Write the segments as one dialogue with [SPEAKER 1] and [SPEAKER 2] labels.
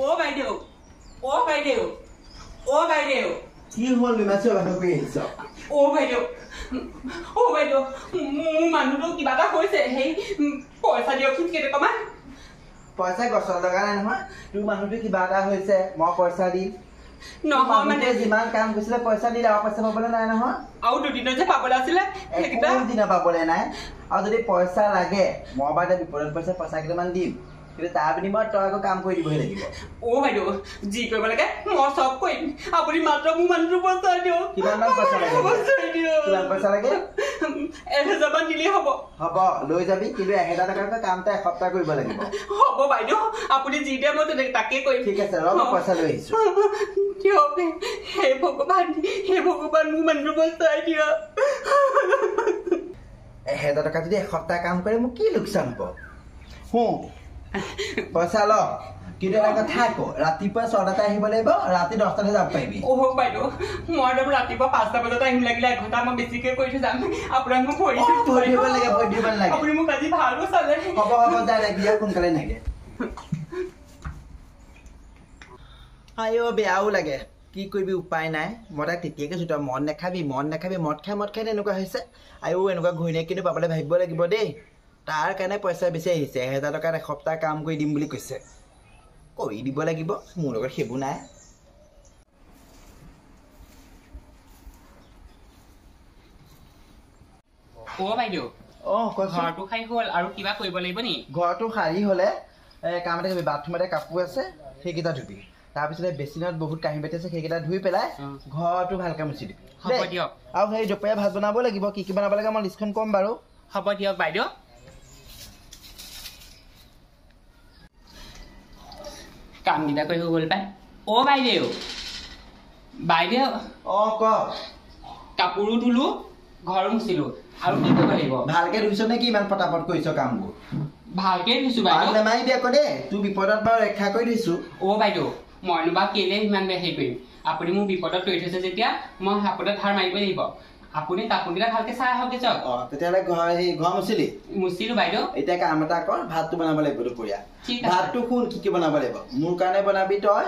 [SPEAKER 1] অ বাইদেউ অ বাইদেউ অ বাইদেউ
[SPEAKER 2] কি হল বিমাছে ভাগ কৰি আহিছ
[SPEAKER 1] অ বাইদেউ মোৰ মানুহটো কিবা এটা হৈছে সেই পইচা দিয়কচোন কেইটকামান
[SPEAKER 2] পইচা গছৰ লগা নাই নহয় তোৰ মানুহটো কিবা এটা হৈছে মই পইচা দি নহয় মানে যিমান কাম কৰিছিলে পইচা দি আৰু পইচা পাবলৈ নাই নহয়
[SPEAKER 1] আৰু দুদিনৰ যে পাবলৈ আছিলে সেইকেইটা
[SPEAKER 2] দিনা পাবলৈ নাই আৰু যদি পইচা লাগে মই বাৰে বিপদত পইচা কেইটামান দিম কিন্তু তাৰ বিনিময়ত তই আকৌ কাম কৰি দিবহি লাগিব
[SPEAKER 1] অ বাইদেউ যি কৰিব লাগে মই চব কৰিম আপুনি মাত্ৰ মোৰ মানুহটো বচাই দিয়ক
[SPEAKER 2] কিমান পইচা লাগে কিমান পইচা লাগে
[SPEAKER 1] 1000 মান দিলেই হ'ব
[SPEAKER 2] হ'ব লৈ যাবি কিন্তু 1000 টকাৰ কামটা এসপ্তাহ কৰিব লাগিব
[SPEAKER 1] হ'ব বাইদেউ আপুনি যি দিয়ে মই তাকে কৰিম
[SPEAKER 2] ঠিক আছে ৰ মই পইচা লৈ আহিছোঁ
[SPEAKER 1] দিয়ক হে ভগৱান মোৰ মানুহটো বচাই দিয়ক
[SPEAKER 2] 1000 টকা যদি এসপ্তাহ কাম কৰে মোক কি লোকচান হ'ব হুঁ পইচা ল কিন্তু এটা কথা আকৌ ৰাতিপুৱা 6টাতে আহিব লাগিব ৰাতি 10টাতে যাব পাৰিবি
[SPEAKER 1] বাইদেউ মই একদম ৰাতিপুৱা 5টা বজাত আহিম লাগিলে এঘণ্টা মই বেছিকৈ কৰি থৈ যাম আপোনাক মোক ভৰি
[SPEAKER 2] দিব লাগে
[SPEAKER 1] আপুনি মোক আজি ভালো চালে
[SPEAKER 2] হ'ব যাই বিয়া সোনকালে নাগে আইঅ বেয়াও লাগে কি কৰিবি উপায় নাই মই তাক তেতিয়াকে কৈছোঁ তই মদ নাখাবি মদ খাই এনেকুৱা হৈছে আইঅ এনেকুৱা ঘৈণীয়েক কিন্তু পাবলৈ ভাবিব লাগিব দেই তাৰ কাৰণে পইচা বেছি আহিছে 1000 টকাত এসপ্তাহ কাম কৰি দিম বুলি কৈছে কৰি দিব লাগিব মোৰ লগত সেইবোৰ নাই
[SPEAKER 1] বাইদেউ ঘৰটো খাই হ'ল আৰু কিবা কৰিব লাগিব নি
[SPEAKER 2] ঘৰটো সাৰি হ'লে কাম এটা কৰিবি বাথৰুমতে কাপোৰ আছে সেইকেইটা ধুবি তাৰপিছতে বেচিনত বহুত কাঁহী বাতি আছে সেইকেইটা ধুই পেলাই ঘৰটো ভালকৈ মুচি দিবি
[SPEAKER 1] হ'ব দিয়ক
[SPEAKER 2] আৰু সেই দুপৰীয়া ভাত বনাব লাগিব কি বনাব লাগে মই লিষ্টখন ক'ম বাৰু
[SPEAKER 1] হ'ব দিয়ক বাইদেউ কামকেইটা কৰি হৈ গ'ল পাই বাইদেউ
[SPEAKER 2] ক
[SPEAKER 1] কাপোৰো ধুলো ঘৰ মুচিলো আৰু কি কৰিব লাগিব
[SPEAKER 2] ভালকে ধুইছ নে কি ইমান পটাপট কৰিছ কামবোৰ
[SPEAKER 1] ভালকে ধুইছো বাইদেউ
[SPEAKER 2] নেমাৰিবি আকৌ দেই তোৰ বিপদত বাৰু ৰক্ষা কৰি দিছো
[SPEAKER 1] বাইদেউ মইনো বা কেলে ইমান হেৰি কৰিম আপুনি মোক বিপদত তৰি থৈছে যেতিয়া মই সাপতে ধাৰ মাৰিব লাগিব আপুনি কাপোৰকেইটা ভালকে চাই আহক যাওক
[SPEAKER 2] তেতিয়াহ'লে ঘৰ
[SPEAKER 1] মুচিলো বাইদেউ
[SPEAKER 2] এতিয়া কাম এটা কৰ ভাতটো বনাব লাগিব দুপৰীয়া ভাতটো শুন কি বনাব লাগিব মোৰ কাৰণে বনাবি তই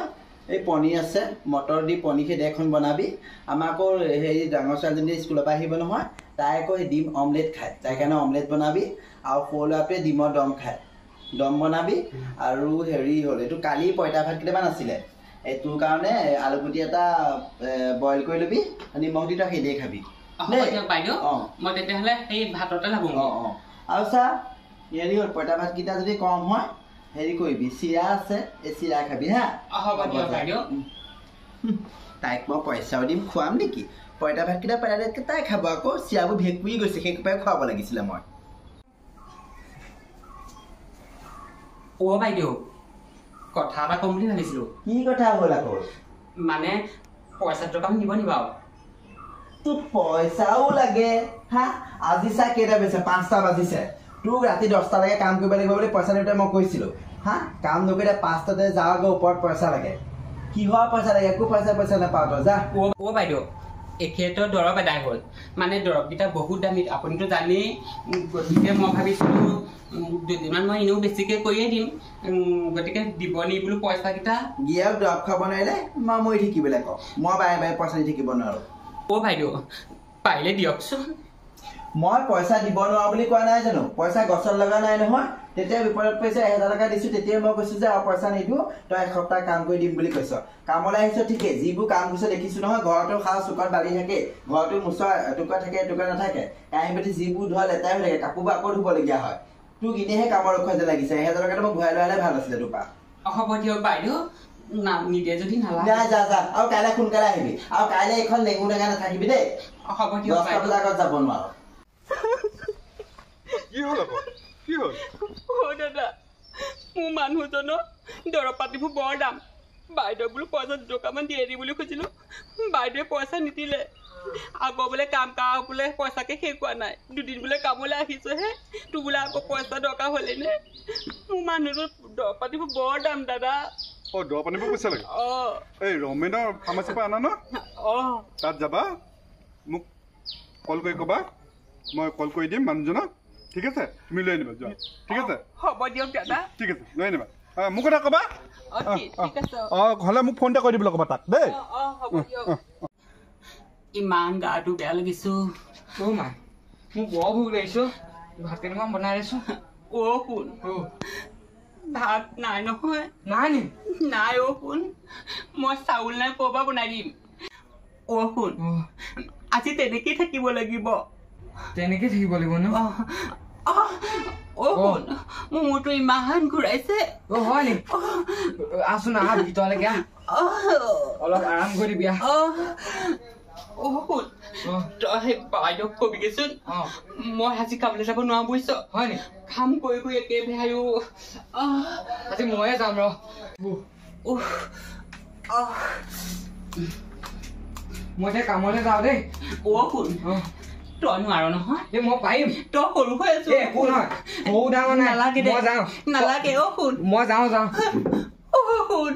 [SPEAKER 2] এই পনীৰ আছে মটৰ দি পনীৰ খেদি এখন বনাবি আমাৰ আকৌ হেৰি ডাঙৰ ছোৱালীজনী স্কুলৰ পৰা আহিব নহয় তাই আকৌ ডিম অমলেট খায় তাইৰ কাৰণে অমলেট বনাবি আৰু সৰু ল'ৰাটোৱে ডিমৰ দম খায় দম বনাবি আৰু হেৰি হ'ল এইটো কালি পঁইতা ভাত কেইটামান আছিলে এইটোৰ কাৰণে আলুগুটি এটা বইল কৰি ল'বি নিমখ দি তই সেইদে খাবি
[SPEAKER 1] বাইদেউ মই তেতিয়াহ'লে সেই ভাততে লাগো
[SPEAKER 2] আৰু চা হেৰি হ'ল পঁইতা ভাতকেইটা যদি কম হয় হেৰি কৰিবি চিৰা আছে এই চিৰা খাবি হা তাইক মই পইচাও দিম খুৱাম নেকি পঁইতা ভাতকেইটা পেলাই তাই খাব আকৌ চিৰাবোৰ ভেকুৰি গৈছে সেইটোপাই খুৱাব লাগিছিলে মই
[SPEAKER 1] বাইদেউ কথা এটা কম বুলি ভাবিছিলো
[SPEAKER 2] কি কথা হ'ল আকৌ
[SPEAKER 1] মানে পইচা টকামান দিব নি বাৰু
[SPEAKER 2] তোক পইচাও লাগে হা আজি চা কেইটা বাজিছে 5টা বাজিছে তোক ৰাতি 10টালৈকে কাম কৰিব লাগিব বুলি পইচা দিওঁতে মই কৈছিলো হা কাম নকৰিলে 5টাতে যাওঁগৈ ওপৰত পইচা লাগে কিহৰ পইচা লাগে একো পইচা নাপাওঁ তই যা
[SPEAKER 1] বাইদেউ এখেতৰ দৰৱ এদায় হ'ল মানে দৰৱকেইটা বহুত দামী আপুনিতো জানেই গতিকে মই ভাবিছিলো দুদিনমান মই এনেও বেছিকৈ কৰিয়ে দিম গতিকে দিব নি বোলো পইচাকেইটা
[SPEAKER 2] গিয়েক দৰৱ খাব নোৱাৰিলে মই মৰি থাকিবলৈ কওঁ মই বাৰে পইচা দি থাকিব নোৱাৰোঁ
[SPEAKER 1] বাইদেউ পাৰিলে দিয়কচোন
[SPEAKER 2] মই পইচা দিব নোৱাৰো বুলি কোৱা নাই জানো পইচা গছত লগা নাই নহয় তেতিয়া বিপদত পইচা 1000 টকা দিছো তেতিয়া মই কৈছো যে আৰু পইচা নিদিওঁ তই এসপ্তাহ কাম কৰি দিম বুলি কৈছ কামলৈ আহিছ ঠিকেই যিবোৰ কাম কৰিছ দেখিছো নহয় ঘৰতো খাওঁ চুকত বালি থাকে ঘৰতো মুচা এটুকুৰা থাকে এটুকুৰা নাথাকে কাঁহী বাতি যিবোৰ ধোৱা লেতেৰা হৈ থাকে কাপোৰবোৰ আকৌ ধুবলগীয়া হয় তোক এনেহে কামৰ ৰক্ষা যে লাগিছে 1000 টকাটো মই ঘূৰাই লোৱালে ভাল আছিলে তোপা
[SPEAKER 1] হ'ব দিয়ক বাইদেউ নিদিয়ে যদি নালাগে
[SPEAKER 2] যা আৰু কাইলৈ সোনকালে আহিবি আৰু কাইলৈ এখন লেঙু টেঙা নাথাকিবি দেই
[SPEAKER 1] হ'ব দিয়ক
[SPEAKER 2] 10টা বজাৰ আগত যাব নোৱাৰো
[SPEAKER 3] কি হ'ল
[SPEAKER 1] দাদা মোৰ মানুহজনৰ দৰৱ পাতিবোৰ বৰ দাম বাইদেউ বোলো পইচা 2 টকামান দিয়ে দি বুলি খুজিলো বাইদেৱে পইচা নিদিলে আকৌ বোলে কাম বোলে পইচাকে শেষ হোৱা নাই দুদিন বোলে কামলৈ আহিছোহে তোৰ বোলে আকৌ পইচা দৰকাৰ হ'লেনে মোৰ মানুহটোৰ দৰৱ পাতিবোৰ বৰ দাম দাদা
[SPEAKER 3] দৰৱ পাতিবোৰ পইচা লাগে এই ৰমেনৰ ফাৰ্মাচীৰ পৰা আনা ন তাত যাবা মোক কল কৰি ক'বা মই কল কৰি দিম মানুহজনক ঠিক আছে তুমি লৈ আনিবা যোৱা ঠিক আছে
[SPEAKER 1] হ'ব দিয়ক দাদা
[SPEAKER 3] ঠিক আছে লৈ আনিবা মোক এটা ক'বা হ'লে মোক ফোন এটা কৰি দিবলৈ ক'বা তাক দেই
[SPEAKER 1] ইমান গাটো বেয়া লাগিছো
[SPEAKER 4] মা মোক বৰ ভোক লাগিছো ভাত কেইটামান বনাই আছো
[SPEAKER 1] শুন ভাত নাই নহয়
[SPEAKER 4] নাই নি
[SPEAKER 1] নাই শুন মই চাউল নাই ক'ৰ পৰা বনাই দিম শুন আজি তেনেকেই থাকিব লাগিব
[SPEAKER 4] তেনেকে থাকিব লাগিব ন
[SPEAKER 1] শুন মোৰ মূৰটো ইমান ঘূৰাইছে
[SPEAKER 4] হয় নি আছোন আহা ভিতৰলৈকে অলপ আৰাম কৰি দিবি
[SPEAKER 1] শুন তই সেই বাইদেউক কবিগেচোন মই আজি কামলৈ যাব নোৱাৰো বুজিছ
[SPEAKER 4] হয় নি
[SPEAKER 1] কাম কৰি কৰি একেবাৰে আৰু
[SPEAKER 4] আজি ময়ে যাম ৰ মই এতিয়া কামলৈ যাওঁ দেই
[SPEAKER 1] শুন তই নোৱাৰ নহয়
[SPEAKER 4] এই মই পাৰিম
[SPEAKER 1] তই সৰু হৈ আছো
[SPEAKER 4] একো নহয় সৰু ডাঙৰ নাই
[SPEAKER 1] নালাগে
[SPEAKER 4] মই যাওঁ
[SPEAKER 1] নালাগে শুন
[SPEAKER 4] মই যাওঁ
[SPEAKER 1] শুন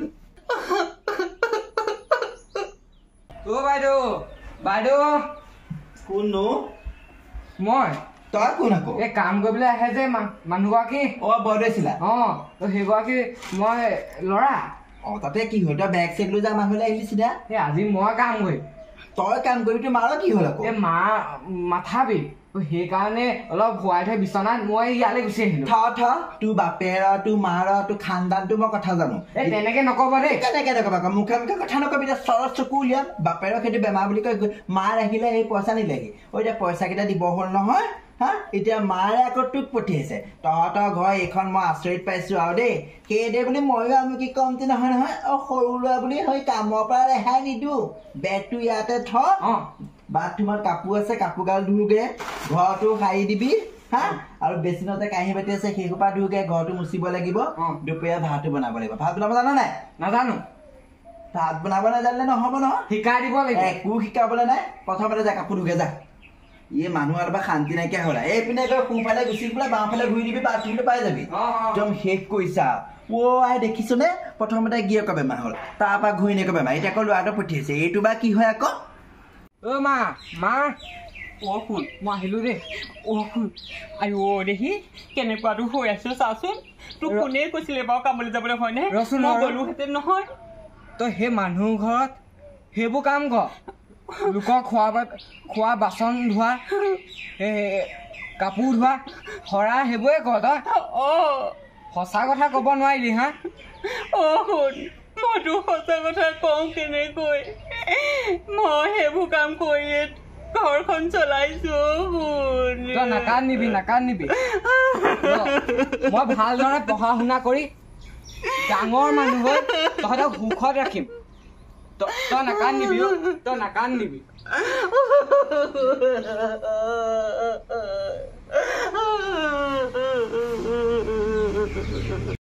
[SPEAKER 4] বাইদেউ বাইদেউ
[SPEAKER 2] কোননো
[SPEAKER 4] মই
[SPEAKER 2] তই কোন আকৌ
[SPEAKER 4] এই কাম কৰিবলৈ আহে যে মানুহগৰাকী
[SPEAKER 2] বৰদৈছিলা
[SPEAKER 4] সেইগৰাকী মই ল'ৰা
[SPEAKER 2] তাতে কি হ'ল তই বেগ চেগ লৈ যা মানুহলৈ আহিলি চিধা
[SPEAKER 4] এই আজি মই কাম কৰিম
[SPEAKER 2] তই কাম কৰিবি তোৰ মাৰ কি হ'ল আকৌ
[SPEAKER 4] এই মা মাথা বিষ সেইকাৰণে অলপ শুৱাই থৈ বিচনাত মই ইয়ালৈ গুচি আহিলো
[SPEAKER 2] তোৰ বাপেৰ তোৰ মাৰ তোৰ খানদানটো মই কথা জানো
[SPEAKER 4] এই তেনেকে নকব দেই
[SPEAKER 2] কেনেকে নকবা আকৌ মুখে মুখে কথা নকবি এতিয়া চৰত চকু উলিয়াম বাপেৰক সেইটো বেমাৰ বুলি কয় মাৰ আহিলে সেই পইচা নিলেহি এতিয়া পইচা কেইটা দিব হ'ল নহয় এতিয়া মাৰে আকৌ তোক পঠিয়াইছে তহঁতৰ ঘৰ এইখন মই আচৰিত পাইছো আৰু দেই সেইদে বুলি ময়ো আমি কি কমতি নহয় নহয় সৰু ল'ৰা বুলি সেই কামৰ পৰা ৰেহাই নিদিওঁ বেগটো ইয়াতে থ বাথৰুমত কাপোৰ আছে কাপোৰ গাল ধুগে ঘৰটো সাৰি দিবি আৰু বেচিনতে কাঁহী বাতি আছে সেইসোপা ধুগে ঘৰটো মুচিব লাগিব দুপৰীয়া ভাতটো বনাব লাগিব ভাত বনাব জানা নাই
[SPEAKER 4] নাজানো
[SPEAKER 2] ভাত বনাব নাজানিলে নহ'ব নহয়
[SPEAKER 4] শিকাই দিব লাগিব
[SPEAKER 2] একো শিকাবলৈ নাই প্ৰথমতে যা কাপোৰ ধুগে যা মানুহ অলপ শান্তি নাইকিয়া হ'ল এইপিনে সোঁফালে গুচি পেলাই বাওঁফালে ঘূৰি দিবি বাথৰুমটো পাই যাবি একদম শেষ কৰিছা দেখিছো নে প্ৰথমতে গিয়েকৰ বেমাৰ হ'ল তাৰপৰা ঘূৰিণীয়েকৰ বেমাৰ এতিয়া আকৌ ল'ৰাটো পঠিয়াইছে এইটো বা কি হয় আকৌ
[SPEAKER 4] মা
[SPEAKER 1] শুন
[SPEAKER 4] মই আহিলো দেই
[SPEAKER 1] শুন আইঅ দেখি কেনেকুৱাটো হৈ আছো চাচোন তোক কোনে কৈছিলে বাৰু কামলৈ যাবলৈ হয়নে মই গলোহেঁতেন নহয়
[SPEAKER 4] তই সেই মানুহ ঘৰত সেইবোৰ কাম কৰ লোকৰ খোৱা বাচন ধোৱা কাপোৰ ধোৱা সৰা সেইবোৰে কৰ তই সঁচা কথা ক'ব নোৱাৰিলি
[SPEAKER 1] শুন মইতো সঁচা কথা কওঁ কেনেকৈ মই সেইবোৰ কাম কৰিয়ে ঘৰখন চলাইছো
[SPEAKER 4] তই নাকান্দিবি মই ভালদৰে পঢ়া শুনা কৰি ডাঙৰ মানুহ হৈ তহঁতক সুখত ৰাখিম তই নাকান্দিবি